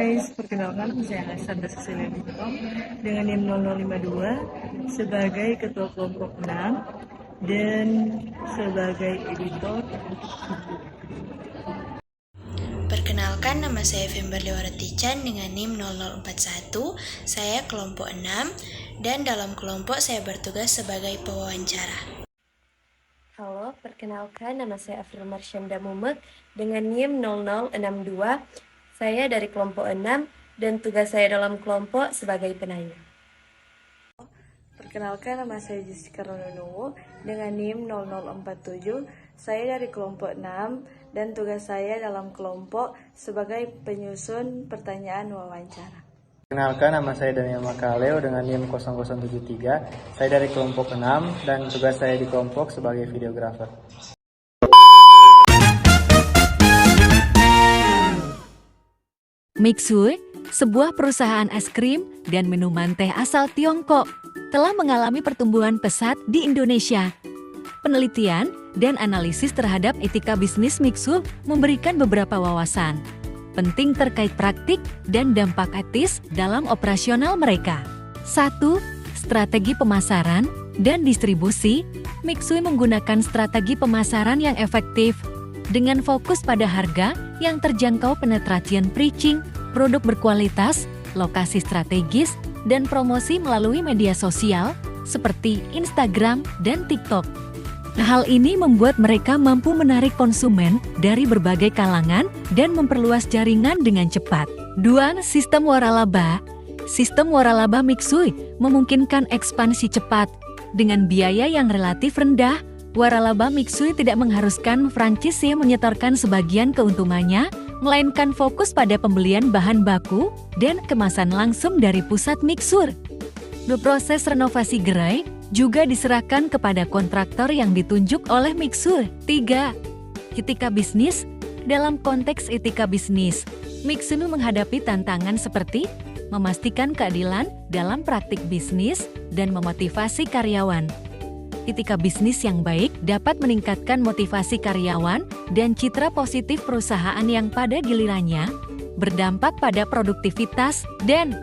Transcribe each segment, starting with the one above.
guys, perkenalkan saya Sandra Cecilia Bintang dengan NIM 0052 sebagai Ketua Kelompok 6 dan sebagai editor. Perkenalkan, nama saya Femberly Waratican dengan NIM 0041, saya kelompok 6 dan dalam kelompok saya bertugas sebagai pewawancara. Halo, perkenalkan nama saya Afril Marsyanda Mumek dengan NIM 0062. Saya dari kelompok 6 dan tugas saya dalam kelompok sebagai penanya. Perkenalkan, nama saya Jessica Rononowo dengan NIM 0047. Saya dari kelompok 6 dan tugas saya dalam kelompok sebagai penyusun pertanyaan wawancara. Perkenalkan, nama saya Daniel Makaleo dengan NIM 0073. Saya dari kelompok 6 dan tugas saya di kelompok sebagai videografer. Mixue, sebuah perusahaan es krim dan minuman teh asal Tiongkok, telah mengalami pertumbuhan pesat di Indonesia. Penelitian dan analisis terhadap etika bisnis Mixue memberikan beberapa wawasan penting terkait praktik dan dampak etis dalam operasional mereka. 1. Strategi pemasaran dan distribusi. Mixue menggunakan strategi pemasaran yang efektif dengan fokus pada harga yang terjangkau, penetrasian preaching, produk berkualitas, lokasi strategis, dan promosi melalui media sosial seperti Instagram dan TikTok. Hal ini membuat mereka mampu menarik konsumen dari berbagai kalangan dan memperluas jaringan dengan cepat. 2. Sistem waralaba. Sistem waralaba Mixue memungkinkan ekspansi cepat. Dengan biaya yang relatif rendah, waralaba Mixue tidak mengharuskan franchisee menyetorkan sebagian keuntungannya, melainkan fokus pada pembelian bahan baku dan kemasan langsung dari pusat Mixue. Proses renovasi gerai juga diserahkan kepada kontraktor yang ditunjuk oleh Mixue. 3. Etika bisnis. Dalam konteks etika bisnis, Mixue menghadapi tantangan seperti memastikan keadilan dalam praktik bisnis dan memotivasi karyawan. Etika bisnis yang baik dapat meningkatkan motivasi karyawan dan citra positif perusahaan yang pada gilirannya berdampak pada produktivitas dan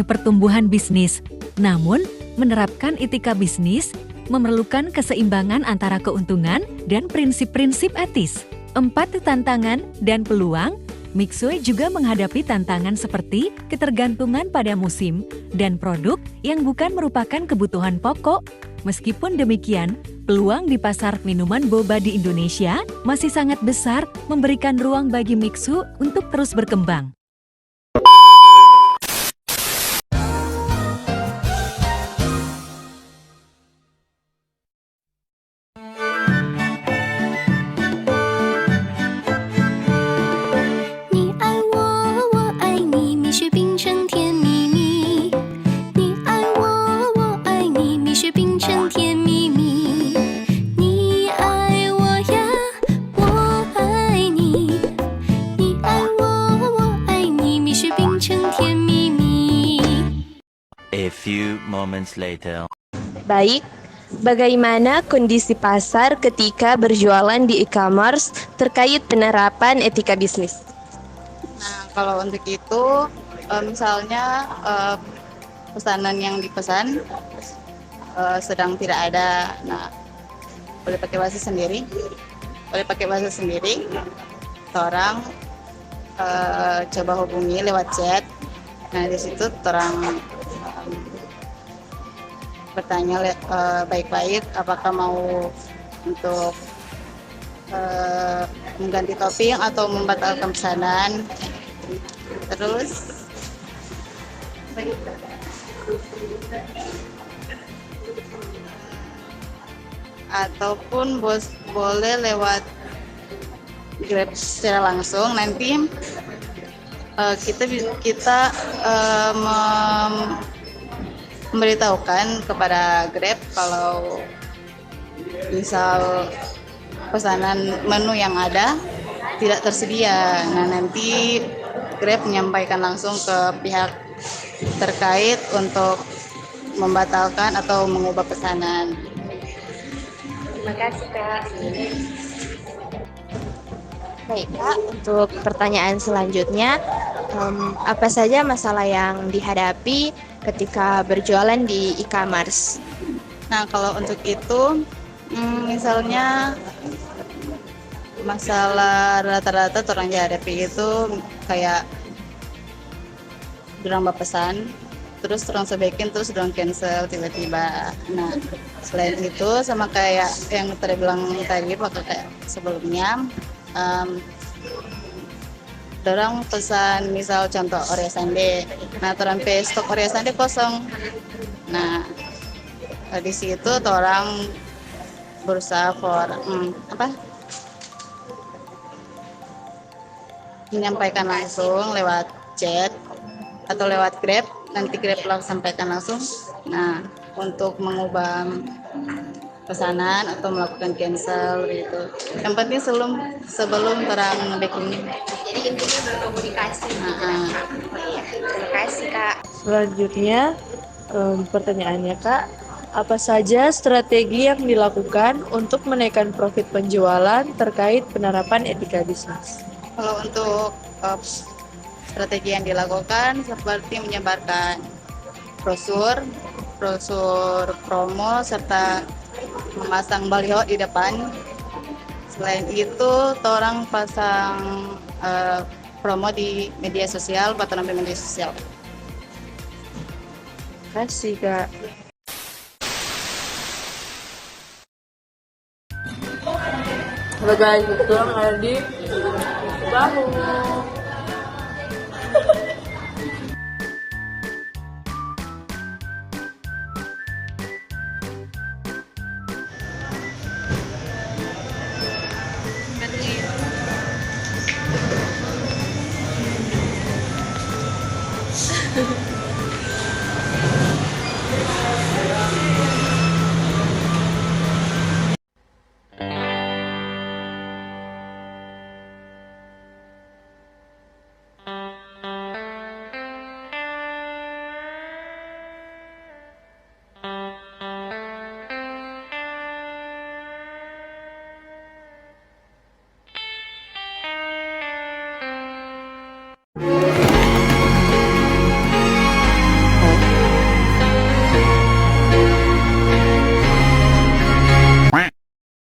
pertumbuhan bisnis. Namun, menerapkan etika bisnis memerlukan keseimbangan antara keuntungan dan prinsip-prinsip etis. 4. Tantangan dan peluang. Mixue juga menghadapi tantangan seperti ketergantungan pada musim dan produk yang bukan merupakan kebutuhan pokok. Meskipun demikian, peluang di pasar minuman boba di Indonesia masih sangat besar, memberikan ruang bagi Mixue untuk terus berkembang. A few moments later. Baik, bagaimana kondisi pasar ketika berjualan di e-commerce terkait penerapan etika bisnis? Nah, kalau untuk itu, misalnya pesanan yang dipesan sedang tidak ada, nah boleh pakai bahasa sendiri, orang coba hubungi lewat chat. Nah di situ orang bertanya baik-baik apakah mau untuk mengganti topping atau membatalkan pesanan. Terus ataupun boleh lewat Grab secara langsung. Nanti kita memberitahukan kepada Grab kalau misal pesanan menu yang ada tidak tersedia. Nah, nanti Grab menyampaikan langsung ke pihak terkait untuk membatalkan atau mengubah pesanan. Terima kasih, Kak. Baik Kak, untuk pertanyaan selanjutnya, apa saja masalah yang dihadapi ketika berjualan di e-commerce? Nah, kalau untuk itu, misalnya masalah rata-rata orang dihadapi itu kayak dorang pesan, terus orang sebaiknya terus dorang cancel tiba-tiba. Nah, selain itu sama kayak yang tadi bilang tadi, pakai kayak sebelumnya, dorang pesan misal contoh Oreo Sundae. Nah, terampe stok Oreo Sundae kosong. Nah, di situ orang berusaha menyampaikan langsung lewat chat atau lewat Grab, nanti Grab langsung sampaikan langsung. Nah, untuk mengubah pesanan atau melakukan cancel gitu. Yang penting sebelum terang booking. Jadi intinya berkomunikasi. Terima kasih Kak. Selanjutnya, pertanyaannya Kak, apa saja strategi yang dilakukan untuk menaikkan profit penjualan terkait penerapan etika bisnis? Kalau untuk strategi yang dilakukan seperti menyebarkan brosur promo serta memasang baliho di depan. Selain itu, orang pasang promo di media sosial, bataran media sosial. Terima kasih Kak. Halo guys, betul ada di Bahu.